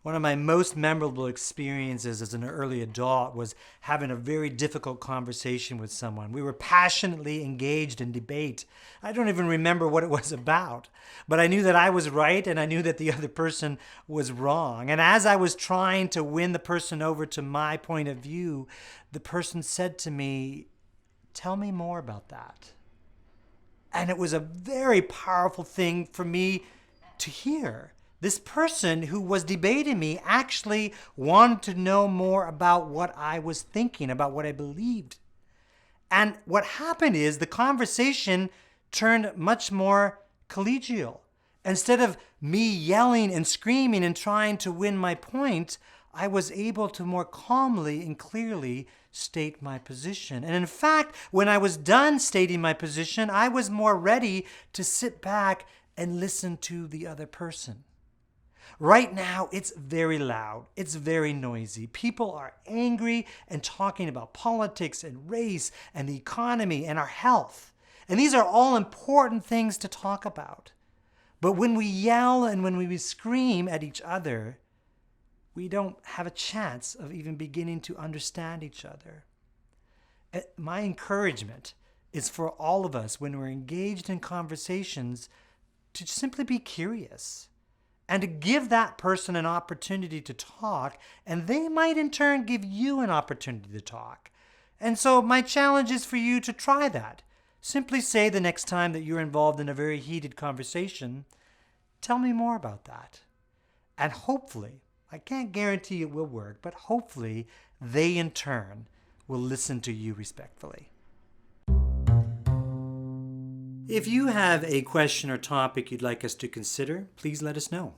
One of my most memorable experiences as an early adult was having a very difficult conversation with someone. We were passionately engaged in debate. I don't even remember what it was about, but I knew that I was right and I knew that the other person was wrong. And as I was trying to win the person over to my point of view, the person said to me, "Tell me more about that." And it was a very powerful thing for me to hear. This person who was debating me actually wanted to know more about what I was thinking, about what I believed. And what happened is the conversation turned much more collegial. Instead of me yelling and screaming and trying to win my point, I was able to more calmly and clearly state my position. And in fact, when I was done stating my position, I was more ready to sit back and listen to the other person. Right now, it's very loud. It's very noisy. People are angry and talking about politics and race and the economy and our health. And these are all important things to talk about. But when we yell and when we scream at each other, we don't have a chance of even beginning to understand each other. My encouragement is for all of us when we're engaged in conversations to simply be curious and to give that person an opportunity to talk, and they might in turn give you an opportunity to talk. And so my challenge is for you to try that. Simply say the next time that you're involved in a very heated conversation, "Tell me more about that." And hopefully, I can't guarantee it will work, but hopefully they in turn will listen to you respectfully. If you have a question or topic you'd like us to consider, please let us know.